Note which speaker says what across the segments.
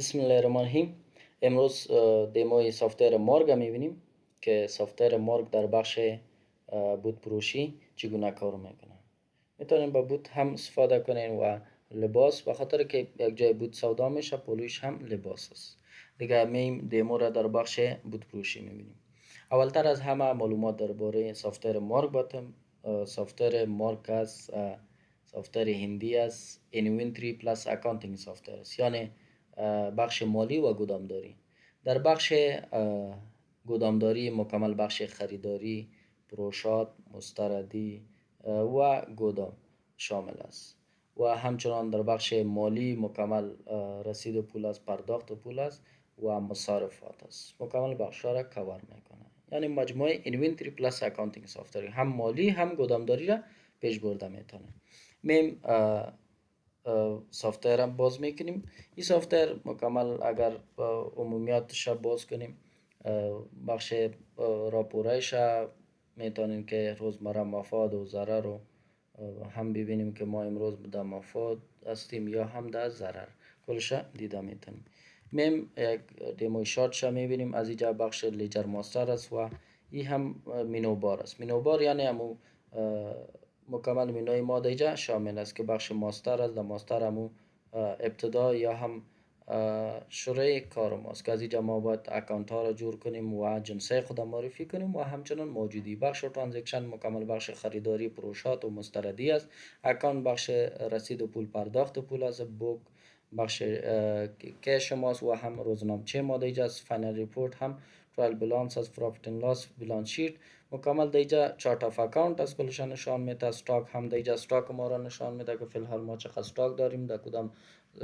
Speaker 1: بسم الله الرحمن الرحیم. امروز دیموی سافتور مورگ میبینیم که سافتور مورگ در بخش بود فروشی چگونه کار میکنه. میتونیم با بود هم استفاده کنیم و لباس، به خاطر که یک جای بود سودا میشه پولوش هم لباس است. دیگه میم دیمو را در بخش بود فروشی میبینیم. اولتر از همه معلومات درباره سافتور مورگ باتم. سافتور مورگ است سافتور هندی است، اینوینتری پلاس اکانتینگ سافتور است، یعنی بخش مالی و گودامداری. در بخش گودامداری مکمل بخش خریداری، پروشات، مستردی و گودام شامل است و همچنان در بخش مالی مکمل رسید و پول است، پرداخت و پول است و مصارفات است. مکمل بخش را کور میکنه، یعنی مجموعه اینوینتری پلاس اکانتینگ سافتور هم مالی هم گودامداری را پیش برده میتونه. میم سافتور هم باز میکنیم. این سافتور مکمل اگر عمومیاتش باز کنیم، بخش راپورایش میتونیم که روزمره مفاد و ضرر رو هم ببینیم که ما امروز در مفاد هستیم یا هم در ضرر، کلش دیده میتونیم. میم یک دیموی شارتش میبینیم. از اینجا بخش لیجر ماستر است و این هم مینو بار است. مینو بار یعنی همون مکمل مینوی ما دیجا شامل است که بخش ماستر است. در ماستر همو ابتدا یا هم شروع کار ماست که از اینجا ما باید اکانت ها را جور کنیم و جنسه خود معرفی کنیم و همچنان موجودی. بخش ترانزکشن مکمل بخش خریداری، پروشات و مستردی است. اکانت بخش رسید و پول پرداخت و پول است. بوک بخش کش ماست و هم روزنامچه ما دیجا است. فاینل ریپورت هم ترایل بالانس است. پروفیت اند لاس بالانس شیت مکمل دیجا چارت اف اکاونت از کلش نشان میده. استاک هم دیجا استاک ما را نشان میده که فی الحال ما چقدر استاک داریم، در کدام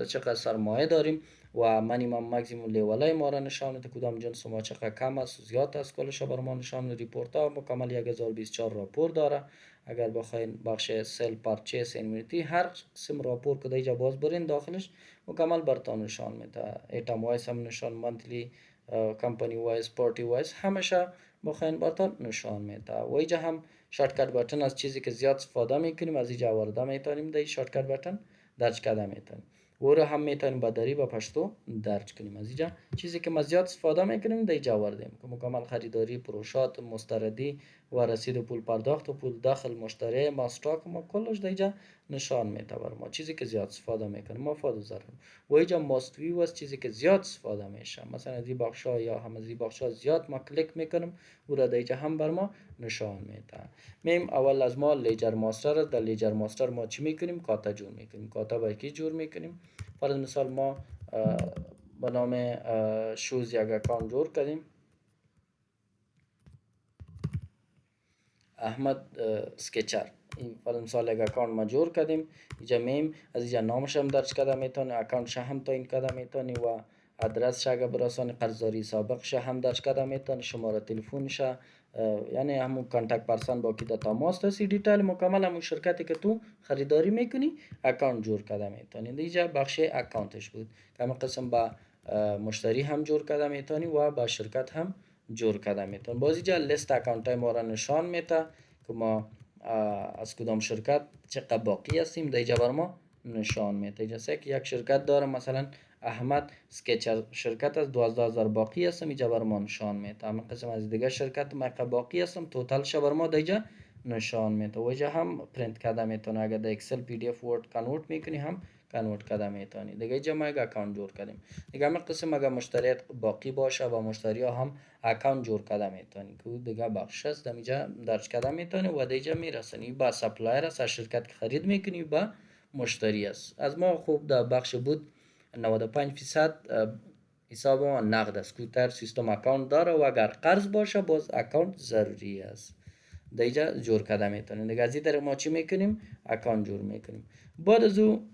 Speaker 1: چقدر سرمایه داریم و منیمم مکسیمم لیولای ما را نشان میده، کدام جنس ما چقدر کم است زیاد است کلش بر ما نشان میده. ریپورت ها مکمل 1024 راپور داره. اگر بخواین بخش سل پرچیس انویتی هر قسم راپور که دیجا باز برین داخلش مکمل برتان نشان میده. ایتم وایس هم نشان، منتلی، کمپانی وایز، پارتی وایز همشه بخواین برتان نشان میده. و اینجا هم شارتکت بٹن از چیزی که زیاد استفاده میکنیم از اینجا آورده میتونیم. در شارتکت بٹن درج کرده میتونیم و رو هم میتونیم با دری با پشتو درج کنیم. از اینجا چیزی که ما زیاد استفاده میکنیم در اینجا آوردیم که مکمل خریداری، پروشات، مستردی و رسید و پول پرداخت و پول داخل مشتری ما استاک ما کلش در اینجا نشان میده بر ما. چیزی که زیاد استفاده میکنیم مفاد و ضرر و اینجا ماست ویو است، چیزی که زیاد استفاده میشه. مثلا از این بخشا یا هم از این بخشا زیاد ما کلیک میکنیم و را در اینجا هم بر ما نشان میده. میم اول از ما لیجر ماستر است. در لیجر ماستر ما چی میکنیم؟ کاتا جور میکنیم. کاتا با کی جور میکنیم؟ فرض مثال ما به نام شوز یک اکانت جور کردیم، احمد سکچر. این فرض مثال یک اکانت ما جور کردیم. اینجا میم از اینجا نامش هم درج کرده میتونی، اکانتش هم تعیین کرده میتونی و ادرسش اگر برسانی، قرضداری سابقش هم درج کرده میتونی، شماره تلفنش، یعنی همون کانتکت پرسن با کی در تماس هستی، دیتیل مکمل همون شرکتی که تو خریداری میکنی اکانت جور کرده میتونی. اینجا بخش اکانتش بود که همین قسم با مشتری هم جور کرده میتونی و با شرکت هم جور کرده میتونی. باز اینجا لیست اکانت های ما را نشان میده که ما از کدام شرکت چقدر باقی هستیم در اینجا بر ما نشان میده. جیسه که یک شرکت داره، مثلا احمد سکچر شرکت از 12000 باقی هستم، اینجا بر ما نشان میده. همین قسم از دیگه شرکت ما باقی هستم، توتال ش بر ما اینجا نشان میده و اینجا هم پرینت کرده میتونه. اگر در اکسل پی دی اف ورد کنورت میکنی هم کنورت کرده میتونی. دیگه اینجا ما یک اکانت جور کردیم. دیگه همین قسم اگر مشتریات باقی باشه با مشتری ها هم اکانت جور کرده میتونی که دیگه بخش است اینجا درج کرده میتونی و دیگه میرسونی با سپلایر است، از شرکت که خرید میکنی با مشتری است. از ما خوب در بخش بود 95% حساب ما نقد است. کوتر سیستم اکانت داره و اگر قرض باشه باز اکانت ضروری است. دیگه جور کرده میتونیم. دیگه از این طریق ما چی میکنیم؟ اکانت جور میکنیم. بعد از او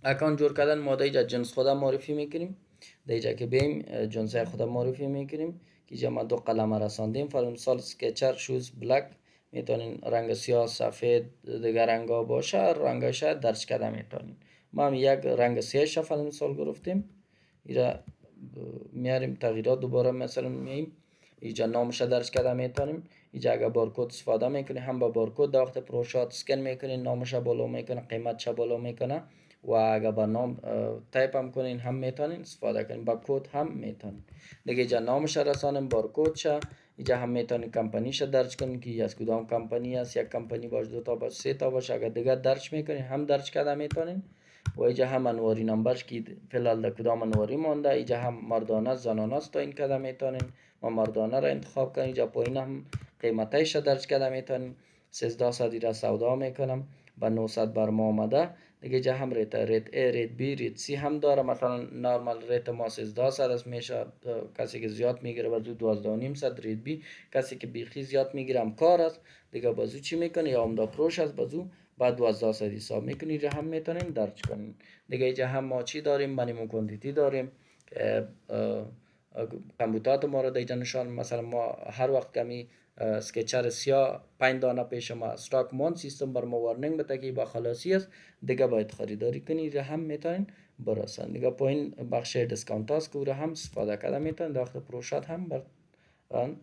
Speaker 1: اکانت جور کردن ما دیگه جنس خود معرفی میکنیم. دیگه که بیم جنس خود معرفی میکنیم که جا ما دو قلم رساندیم. فرض مثال سکچر شوز بلک، میتونین رنگ سیاه، سفید، دیگر رنگا باشه رنگش درج کرده میتونین. ما هم یک رنگ سیاه فرض مثال گرفتیم، ایرا میاریم تغییرات دوباره مثلا میایم اینجا نامش درج کرده میتونیم. اینجا اگر بارکد استفاده میکنی هم با بارکد در وقت پروشات اسکن میکنین، نامش بالا میکنه، قیمتش بالا میکنه و اگر با نام تایپ هم کنین هم میتونین استفاده کنین، با کد هم میتونین. دیگه اینجا نامش رسانیم، بارکدش، اینجا هم میتونین کمپانیش درج کنین که از کدام کمپانی است، یک کمپانی باشه، دو تا باشه، سه تا باشه، اگر دیگه درج میکنین هم درج کرده میتونین. و اینجا هم انواری نمبرش که فعلا در کدام انواری مانده، اینجا هم مردانه زنانه است تا این کده میتونین و مردانه را انتخاب کنین. اینجا پایین هم قیمتایش درج کرده میتونین. 1300 را سودا میکنم با 900 بر ما آمده. دیگه اینجا هم ریت A، ریت B، ریت C هم داره. مثلا نارمال ریت ما 1300 است، میشه کسی که زیاد میگیره بازو 12500. ریت B کسی که بیخی زیاد میگیره هم کار است دیگه، بازو چی میکنه یا عمده فروش است، بازو بعد 1200 حساب میکنی، را هم میتونین درج کنین. دیگه اینجا هم ما چی داریم، منیمم کوانتیتی داریم، کمبودات ما رو دیجا نشان. مثلا ما هر وقت کمی اسکچر سیاه 5 دانه پیش ما استاک مون، سیستم بر ما وارنینگ بده که با خلاصی است دیگه باید خریداری کنی، را هم میتونین برسن. دیگه پایین بخش دیسکانت است که را هم استفاده کرده میتونین، در وقت پروشات هم بر آن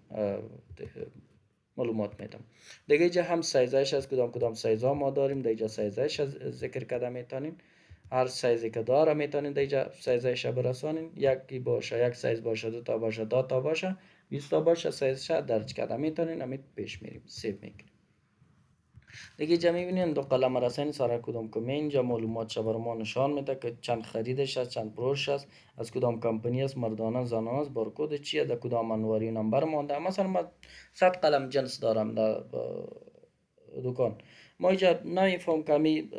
Speaker 1: معلومات میدم. دیگه اینجا هم سایزش از کدام سایزها ما داریم، دیگه سایزش ذکر کرده میتونین. هر سایزی که داره میتونین دیگه سایزش برسانین، یکی باشه، یک سایز باشه، دو تا باشه، دو تا باشه، 20 تا باشه، سایزش درج کرده میتونین. همین پیش میریم، سیو میکنیم. دیگه اینجا میبینین دو قلم رسانی سر کدام کمی، اینجا معلومات بر ما نشان میده که چند خریدش است، چند فروش است، از کدام کمپانی است، مردانه زنانه است، بارکد چیه، در کدام انواری نمبر مانده. مثلا من 100 قلم جنس دارم در دکان، ما اینجا نمیفهم کمی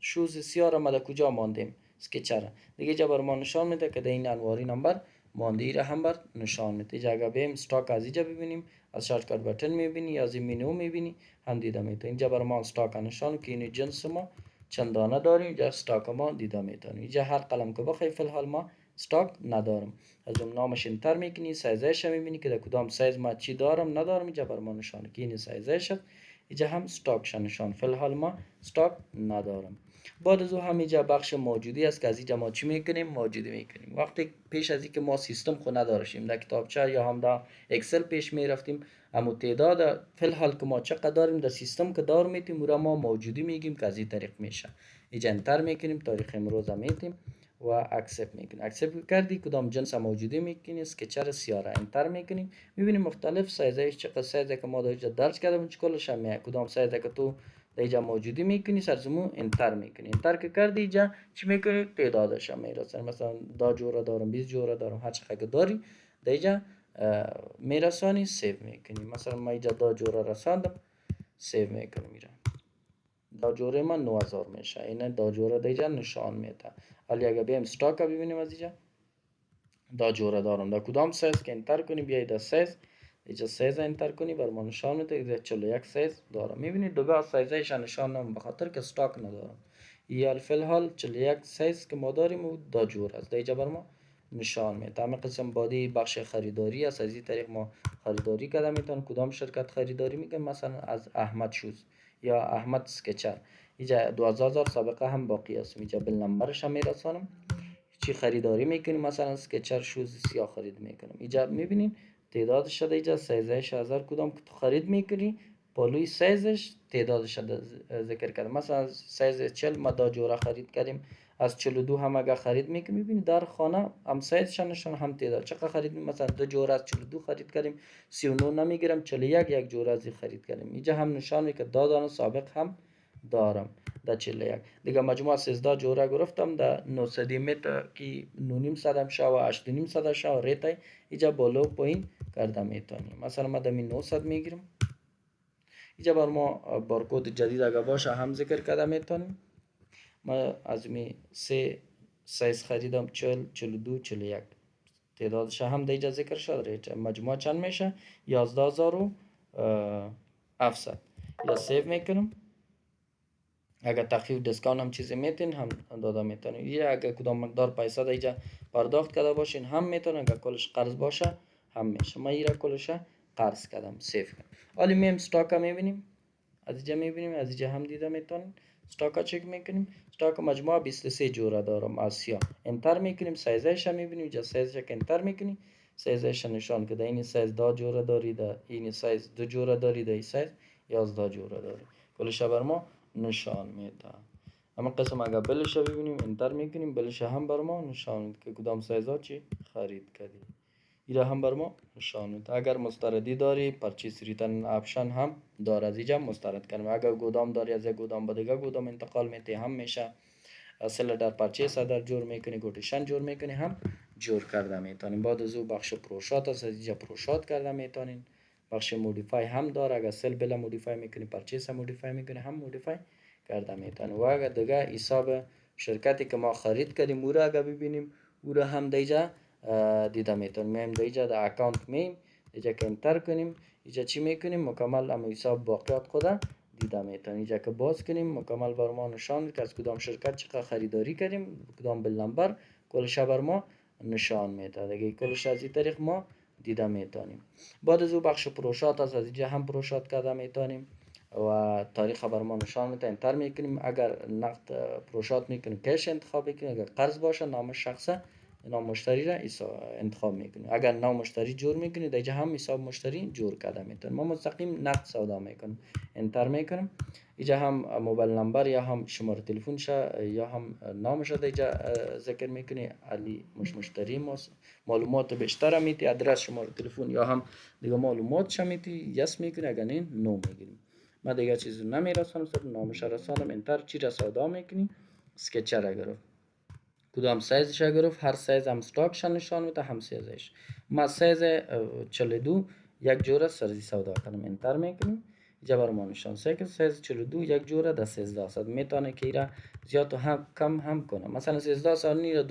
Speaker 1: شوز سیاه را ما در کجا ماندیم، اسکچر دیگه اینجا بر ما نشان میده که در این انواری نمبر مانده، ای را هم بر نشان میده. اینجا اگر بیم استاک از اینجا ببینیم، از شارت کات بٹن میبینی یا از این مینو میبینی هم دیده میتونی. اینجا بر ما استاک نشان که این جنس ما چندانه داریم، اینجا استاک ما دیده میتونی. اینجا هر قلم که بخوای فی الحال ما استاک ندارم، از اون نامش انتر میکنی، سایزش میبینی که در کدام سایز ما چی دارم ندارم، اینجا بر ما نشانه که این سایزش. اینجا هم استاک نشان، فی الحال ما استاک ندارم. بعد از او هم اینجا بخش موجودی است که از اینجا ما چی میکنیم، موجودی میکنیم. وقتی پیش از اینکه ما سیستم خود نداشتیم، در کتابچه یا هم در اکسل پیش میرفتیم، اما تعداد فی الحال که ما چقدر داریم در سیستم که دار میتیم، را ما موجودی میگیم که از این طریق میشه. اینجا انتر میکنیم، تاریخ امروز میتیم و اکسپت میکنیم. اکسپت کردی کدام جنس موجودی میکنیم، اسکچر سیاه را انتر میکنیم، میبینیم مختلف سایزش چقدر سایزی که ما در درج کردیم کلش هم کدام سایزی که تو اینجا موجودی میکنی، سرزمون انتر میکنی. انتر که کردی اینجا چی میکنی، تعدادش هم میرسن. مثلا 10 جوره دارم، 20 جوره دارم، هر چقدر داری اینجا میرسانی، سیو میکنی. مثلا ما اینجا 10 جوره رساندم، سیو میکنم. میرم 10 جوره من 9000 میشه، این 10 جوره اینجا نشان میده. ولی اگه بیایم استاک ببینیم از اینجا 10 جوره دارم، در کدام سایز که انتر کنی، بیاید در سایز، اینجا سایز انتر کنی بر ما نشان میده 41 سایز دارم. میبینید دوگاه سایزش نشان نمیده به خاطر که استاک ندارم. یا فی الحال 41 سایز که ما داریم و 10 جور است، اینجا بر ما نشان میده. همین قسم بعدی بخش خریداری است، از این طریق ما خریداری کرده میتونم. کدام شرکت خریداری میگم، مثلا از احمد شوز یا احمد اسکچر، اینجا 12000 سابقه هم باقی است، اینجا بل نمبرش هم میرسانم. چی خریداری میکنیم، مثلا اسکچر شوز سیاه خرید میکنم، اینجا میبینین تعدادش شده، اینجا سایزش هزار کدام که تو خرید میکنی پالوی سایزش تعدادش شده ذکر کردم. مثلا سایز 40 ما 10 جوره خرید کردیم، از 42 هم اگر خرید میکنیم میبینی در خانه هم سایزش نشون هم تعداد چقدر خرید. مثلا 2 جوره از 42 خرید کردیم، 39 نمیگیرم، 41 یک جوره از خرید کردیم. اینجا هم نشان میده که دادن سابق هم دارم در 41. دیگه مجموع 13 جوره گرفتم در 900 متر که 9.5 هم شو و 8.5 شو ریتای اینجا بالا و پایین کرده میتونیم. مثلا ما در 900 میگیرم، اینجا بر ما بارکد جدید اگه باشه هم ذکر کرده میتونیم. ما از می 3 سایز خریدم، 40 42 41 تعدادش هم دیجا ذکر شد. ریت مجموع چند میشه، 11700. یا سیو میکنم. اگر تخفیف دیسکانت هم چیزی میتین هم داده میتونین. یا اگر کدام مقدار پیسه دیجا پرداخت کرده باشین هم میتونن، اگر کلش قرض باشه هم میشه. ما ایرا کلش قرض کردم، سیو کردم. حالا میم استاک میبینیم، از اینجا میبینیم، از اینجا هم دیده میتونین. استاک چک میکنیم، استاک مجموع 23 جوره دارم از سیاه. انتر میکنیم، سایزش هم میبینیم، اینجا سایزش که انتر میکنیم سایزش نشان که این سایز 10 جوره داری، در این سایز 2 جوره داری، در این سایز 11 جوره داری. کلش بر ما نشان میده. اما قسم اگر بلش ببینیم انتر میکنیم، بلش هم بر ما نشان میده که کدام سایزها چی خرید کردی. ایره هم بر ما نشان میده. اگر مستردی داری پرچیز ریتن آپشن هم داره، از اینجا مسترد کنیم. اگر گودام داری از یک گودام به دیگه گودام انتقال میتی هم میشه. اصل در پرچیز در جور میکنی، کوتیشن جور میکنی هم جور کرده میتونیم. بعد از او بخش پروشات است، از اینجا پروشات کرده میتونین. بخش مودیفای هم داره، اگر سل بلا مودیفای میکنی پرچیز هم مودیفای میکنی هم مودیفای کرده میتونیم. و اگر دیگه حساب شرکتی که ما خرید کردیم او را اگر ببینیم او را هم دیجا دیده میتونیم. میم دیجا در اکانت میم دیجا که انتر کنیم اینجا چی میکنیم مکمل هم حساب باقیات خود دیده میتونیم. اینجا که باز کنیم مکمل بر ما نشان میده که از کدام شرکت چقدر خریداری کردیم، کدام بل نمبر کلش بر ما نشان میده. دیگه کلش از این طریق ما دیده میتونیم. بعد از او بخش پروشات است، از اینجا هم پروشات کرده میتونیم و تاریخ بر ما نشان میده. انتر میکنیم. اگر نقد پروشات میکنیم کش انتخاب میکنیم، اگر قرض باشه نام شخص نام مشتری را انتخاب میکنیم. اگر نام مشتری جور میکنیم دیگه هم حساب مشتری جور کرده میتونیم. ما مستقیم نقد سودا میکنیم. انتر میکنیم. اینجا هم موبایل نمبر یا هم شماره تلفن یا هم نامش دیگه ذکر میکنی. علی مشتری معلومات بیشتر میتی، ادرس شماره تلفن یا هم دیگه معلومات میتی یس میکنی. اگر نه نو میگیریم. ما دیگه چیزی نمیرسانم، صرف نامش رسانم. انتر چی را سودا میکنی؟ اسکچر را گرفت. کدام سایزش گرفت، هر سایز هم استاکش نشان میده هم سایزش. ما سایز 42 یک جوره سرزی سودا کنم. انتر میکنیم. اینجا بر ما نشان که سایز 42 یک جوره در 13 صد میتونه که ایرا زیاد و هم کم هم کنه. مثلا 13 صد نیره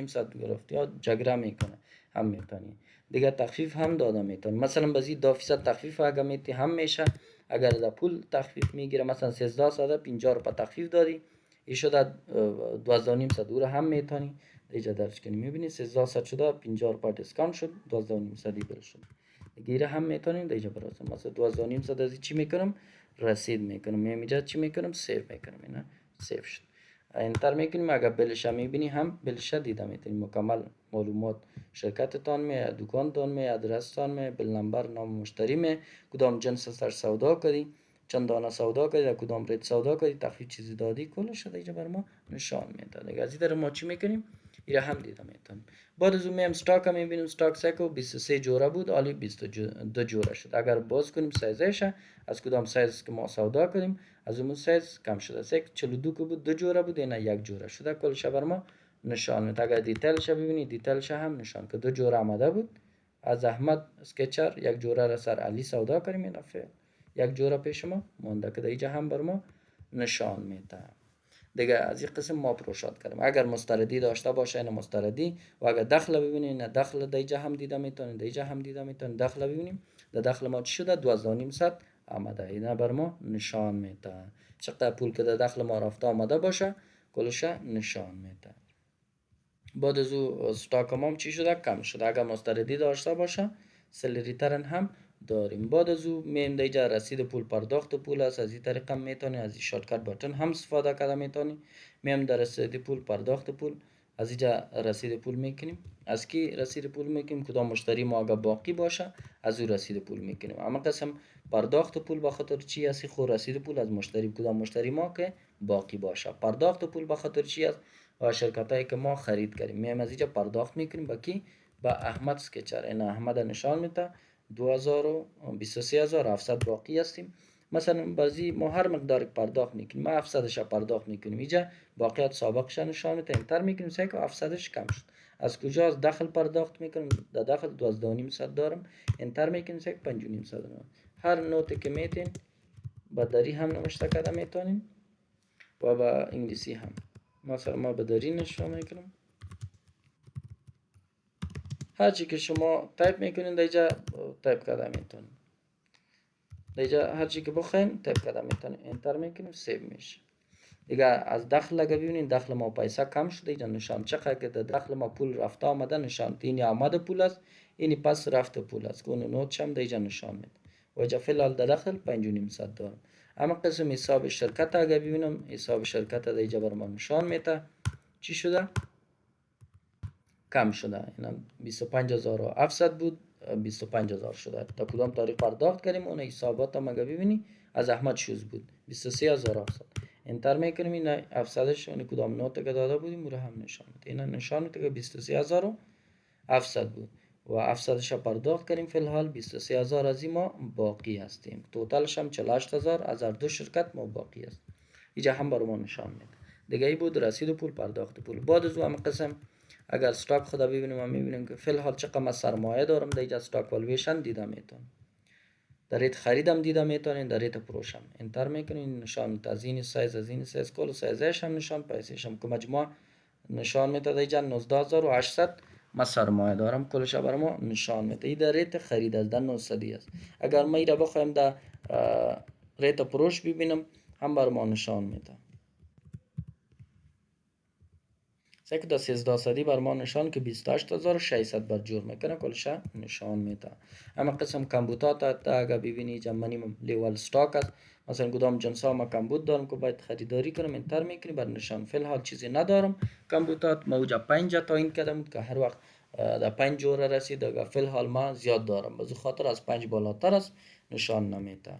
Speaker 1: 12.5 صد گرفت یا جگره میکنه هم میتونی. دیگه تخفیف هم داده میتونی. مثلا بازی 2% تخفیف اگر میتی هم میشه. اگر در پول تخفیف میگیره مثلا 13 صد 50 روپیه تخفیف داری، این شده 12.5 صد او هم میتونی اینجا درج کنی. میبینی 13 صد شده 50 روپیه دیسکانت شد 12.5 صدی بر شد. گیره هم میتونیم اینجا براتون مثلا 12.5 صد از چی میکنم رسید میکنم. میام اینجا چی میکنم سیو میکنم. اینا سیو شد. انتر میکنیم. اگر بلش میبینی هم بلش دیده میتونیم. مکمل معلومات شرکتتان می، دکانتان می، ادرستان می، بل نمبر نام مشتری می، کدام جنس سر سودا کردی، چند دانه سودا کردی، کدام ریت سودا کردی، تخفیف چیزی دادی، کلش دیگه بر ما نشان میده. دیگه از این طرح ما چی میکنیم ایره هم دیده میتونیم. بعد از اون میام استاک هم میبینیم. استاک سکو 23 جوره بود حالی 22 جوره شد. اگر باز کنیم سایزش از کدام سایز که ما سودا کردیم از اون سایز کم شده. سک 42 که بود 2 جوره بود اینا 1 جوره شده. کلش بر ما نشان میده. اگر دیتیلش ببینید دیتیلش هم نشان که 2 جوره آمده بود. از احمد اسکچر 1 جوره را سر علی سودا کردیم. این دفعه 1 جوره پیش ما مونده که اینجا هم بر ما نشان میده. دیگه از این قسم ما پروشات کردیم. اگر مستردی داشته باشه این مستردی و اگر دخل ببینین دخل دیجا هم دیده میتونین، دیجا هم دیده میتونین. دخل ببینیم در دخل ما چی شده 12.5 صد آمده. اینا بر ما نشان میده چقدر پول که در دخل ما رفته آمده باشه کلش نشان میده. بعد از او استاک ما چی شده کم شده. اگر مستردی داشته باشه سلری ترن هم داریم. بعد از او میم دیجا رسید پول پرداخت پول است. از این طریقه میتونی از این شارتکت بٹن هم استفاده کرده میتونی. میم در رسید پول پرداخت پول از اینجا رسید پول میکنیم. از کی رسید پول میکنیم؟ کدام مشتری ما اگر باقی باشه از او رسید پول میکنیم. اما قسم پرداخت پول به خاطر چی است؟ خود رسید پول از مشتری کدام مشتری ما که باقی باشه. پرداخت پول به خاطر چی است؟ و شرکت هایی که ما خرید کردیم میایم از اینجا پرداخت میکنیم با کی؟ با احمد اسکچر. این احمد نشان میده 23,700 باقی هستیم. مثلا بازی ما هر مقدار پرداخت میکنیم ما 700ش پرداخت میکنیم. اینجا باقیات سابقش نشان میده. انتر میکنیم سعی که 700ش کم شد. از کجا؟ از دخل پرداخت میکنیم. در دخل 12.5 صد دارم. انتر میکنیم سعی که 5.5 صد دارم. هر نوتی که میتین با دری هم نوشته کرده میتونیم و با انگلیسی هم. مثلا ما به دری نشون میکنم. هرچی که شما تایپ میکنین دیجا تایپ کرده میتونین. دیجا هرچی که بخواین تایپ کرده میتونین. انتر میکنیم سیو میشه. دیگه از دخل اگه ببینین دخل ما پیسه کم شده اینجا نشان چقدر که در دخل ما پول رفته آمده نشان. اینی آمده پول است اینی پس رفته پول است که اون نوت هم دیجا نشان میده. و اینجا فعلا در دخل 5.5 صد دارم. اما قسم حساب شرکت اگه ببینم حساب شرکت دیجا بر ما نشان میده چی شده. کم شده. اینا 25700 بود 25000 شده. تا کدام تاریخ پرداخت کردیم اون حسابات هم اگه ببینی از احمد شوز بود 23700 انتر میکنیم. این 700ش اون کدام نوت که داده بودیم رو هم نشان میده. اینا نشان میده که 23700 بود و 700ش پرداخت کردیم. فی الحال 23000 از این ما باقی هستیم. توتالش هم 48000 از هر دو شرکت ما باقی است. اینجا هم برای ما نشان میده. دیگه ای بود رسید و پول، پرداخت پول. بعد از اون قسم اگر استاک خدا ببینیم ما میبینیم که فی الحال چقدر من سرمایه دارم. در اینجا استاک والویشن دیده میتون، در ریت خریدم دیده میتونین، در ریت فروشم انتر میکنین نشان میده. از این سایز کل سایزش هم نشان، پیسش هم که مجموع نشان میده. در اینجا 19800 ما سرمایه دارم، کلش برای ما نشان میده. این در ریت خرید است، در 900 است. اگر ما ایرا بخوایم در ریت فروش ببینم هم بر ما نشان میده. سکه دا 1300 بر ما نشان که 28600 بر جور میکنه، کلش نشان میده. اما قسم کمبوتات تا اگر ببینی جا منیمم لیول استاک است، مثلا کدام جنس ها ما کمبوت دارم که باید خریداری کنم انتر میکنی بر نشان. فی الحال چیزی ندارم کمبوتات. ما اوجا 5 تعیین کردم که هر وقت در 5 جوره رسید. اگر فی الحال ما زیاد دارم بازو خاطر از 5 بالاتر است نشان نمیده.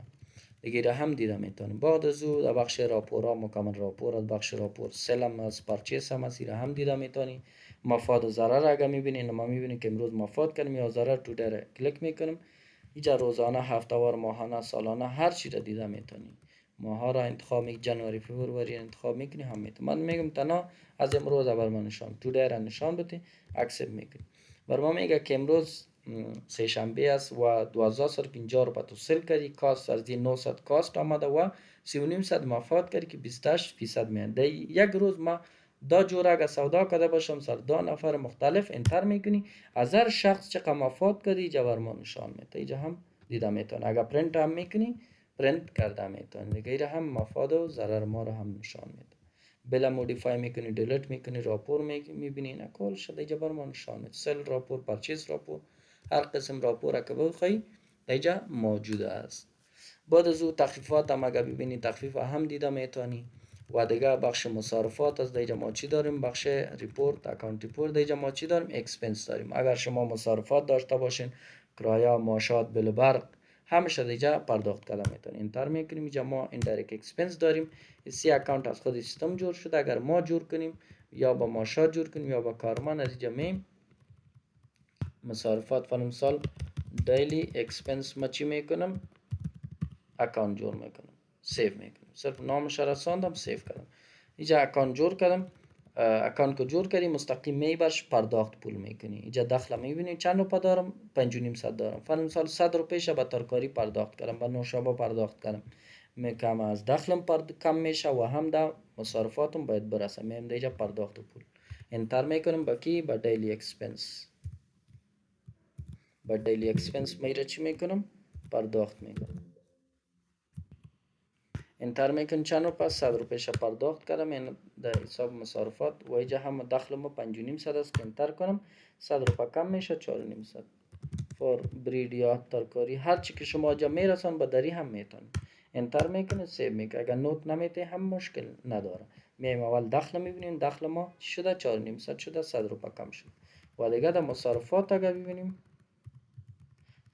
Speaker 1: دیگه هم دیده میتونیم. بعد از او در بخش راپورا مکمل راپور از بخش راپور سلم از پرچیس هم از هم دیده میتونی. مفاد و ضرر اگر میبینین ما میبینیم که امروز مفاد کنیم یا ضرر تو در کلیک میکنیم. اینجا روزانه، هفتهوار، ماهانه، سالانه هر چی را دیده میتونی. ماها را انتخاب میکنی، جنوری فوریه انتخاب میکنی هم میتونی. من میگم تنها از امروز بر من نشان تو در نشان بده اکسپت میکنی. بر ما میگه که امروز سه شنبه است و 1250 رو تو سل کردی، کاست از این 900 کاست آمده و 3900 مفاد کردی که 28% میاد. یک روز ما دا جور اگه سودا کرده باشم سر 2 نفر مختلف انتر میکنی، از هر شخص چقدر مفاد کردی اینجا بر ما نشان میده. اینجا هم دیده میتون. اگر پرینت هم میکنی پرینت کرده میتون. دیگه هم مفاد و ضرر ما رو هم نشان میده. بلا مودیفای میکنی، دیلیت میکنی، راپور میبینی اینا کل شده اینجا بر ما نشان میده. سل راپور، پرچیز راپور، هر قسم راپور که بخوای اینجا موجود است. بعد از او تخفیفات هم اگر ببینی تخفیف هم دیده میتونی. و دیگه بخش مصارفات از دیگه ما چی داریم؟ بخش ریپورت، اکانت ریپورت دیگه ما چی داریم؟ اکسپنس داریم. اگر شما مصارفات داشته باشین، کرایه، معاشات، بل برق همیشه دیگه پرداخت کرده میتونین. انتر میکنیم. اینجا ما ایندایرکت اکسپنس داریم. سی اکانت از خود سیستم جور شده. اگر ما جور کنیم یا با معاشات جور کنیم یا با کارمند، از اینجا میم مصارفات فلان مثال دیلی اکسپنس ما چی میکنم؟ اکانت جور میکنم، سیو میکنم. صرف نامش را رساندم، سیو کردم. اینجا اکانت جور کردم. اکانت کو جور کردی مستقیم میبرش پرداخت پول میکنی. اینجا دخل میبینی چند روپا دارم؟ 5.5 دارم. فلان مثال 100 روپیش به ترکاری پرداخت کردم، به نوشابه پرداخت کردم. کم از دخلم کم میشه و هم در مصارفاتم باید برسه. میم دیجا پرداخت پول انتر میکنم. با کی؟ با دیلی اکسپنس. با دیلی اکسپنس میره چی میکنم؟ پرداخت میکنم. انتر میکنم چند رو پس 100 روپیش پرداخت کردم. این در حساب مصارفات و اینجا هم دخل ما 5.5 است که انتر کنم 100 روپا کم میشه 4.5. فور برید یا ترکاری هر چی که شما جا میرسان با دری هم میتون انتر میکنه، سیو میکنه. اگر نوت نمیته هم مشکل نداره. میایم اول دخل میبینیم. دخل ما شده 4.5 شده، 100 روپا کم شد. و دیگه در مصارفات اگر ببینیم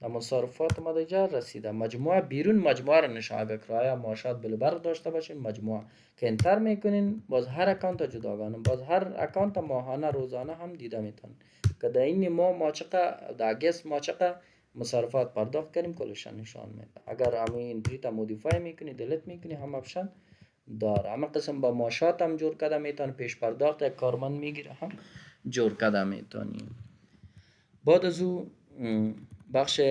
Speaker 1: در مصارفات ما دیجا رسیده مجموعه بیرون مجموعه رو نشان. اگر کرایه، معاشات، بل برق داشته باشین مجموعه که انتر میکنین باز هر اکانت جداگانه، باز هر اکانت ماهانه روزانه هم دیده میتون که در این ما چقدر در اگست ما چقدر مصارفات پرداخت کردیم کلش نشان میده. اگر همین اینتری مودیفای میکنی دیلیت میکنی هم اپشن داره. اما قسم با معاشات هم جور کرده میتون، پیش پرداخت یک کارمند میگیره هم جور کرده میتونی. بعد از او بخش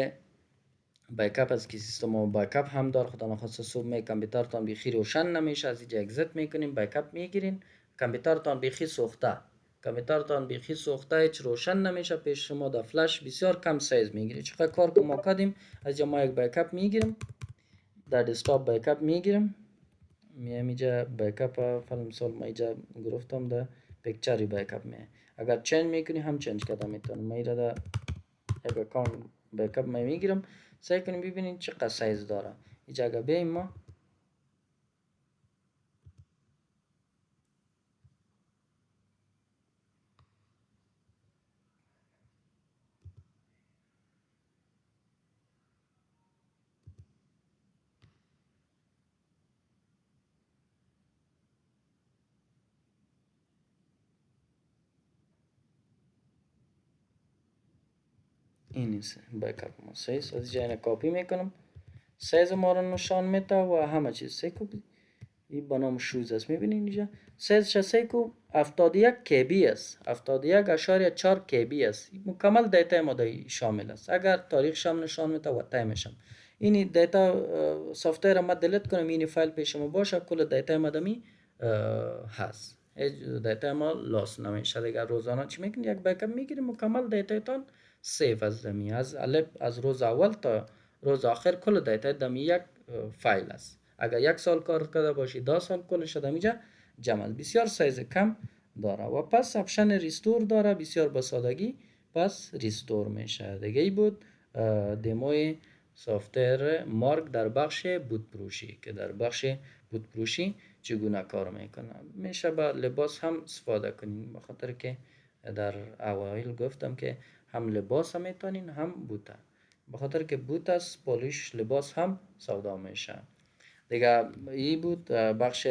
Speaker 1: بایکاپ است که سیستم بایکاپ هم داره. خدا نخواسته صبح می کامپیوترتان بیخی روشن نمیشه، از اینجا اگزیت میکنیم، بایکاپ میگیرین. کامپیوترتان بیخی سوخته، کامپیوترتان بیخی سوخته، هیچ روشن نمیشه پیش شما. در فلش بسیار کم سایز میگیره. چقدر کار که ما کردیم از اینجا ما یک بایکاپ میگیریم، در دسکتاپ بایکاپ میگیریم. میام اینجا بایکاپ فعلا مثال ما اینجا گرفتم در پیکچری بایکاپ می. اگر چنج میکنی هم چنج کرده میتونم. ما اینجا در یک اکانت بایکاپ میگیرم. سعی کنیم ببینید چقدر سایز داره. اینجا اگر بیایم ما این نیست بکاپ ما سیز از جای کپی میکنم. سیز ما رو نشان میده و همه چیز سیکو این به نام شوز است. میبینید اینجا سیزش سیکو 71 کبی است، 71.4 کبی است. مکمل دیتا ما شامل است. اگر تاریخش هم نشان میده و تایمش هم. این دیتا سافتور ما دلیت کنم، این فایل پیش ما باشه، کل دیتا ما دمی هست. هیچ دیتا ما لاس نمیشه دیگه. روزانه چی میکنید؟ یک بکاپ میگیریم، مکمل دیتاتون سیف از دمی، از روز اول تا روز آخر کل دیتا دمی یک فایل است. اگر یک سال کار کرده باشی 10 سال کلش دمیجا جمع. بسیار سایز کم داره و پس اپشن ریستور داره، بسیار به سادگی پس ریستور میشه دیگه. ای بود دموی سافتور مارک در بخش بود پروشی که در بخش بود پروشی چگونه کار میکنه. میشه با لباس هم استفاده کنین، بخاطر که در اوایل گفتم که هم لباس هم میتونین هم بوته، بخاطر که بوت است پالیش لباس هم سودا میشه دیگه. ای بود بخش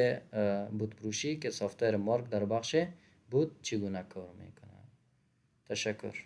Speaker 1: بود پروشی که سافتور مارک در بخش بود چگونه کار میکنه. تشکر.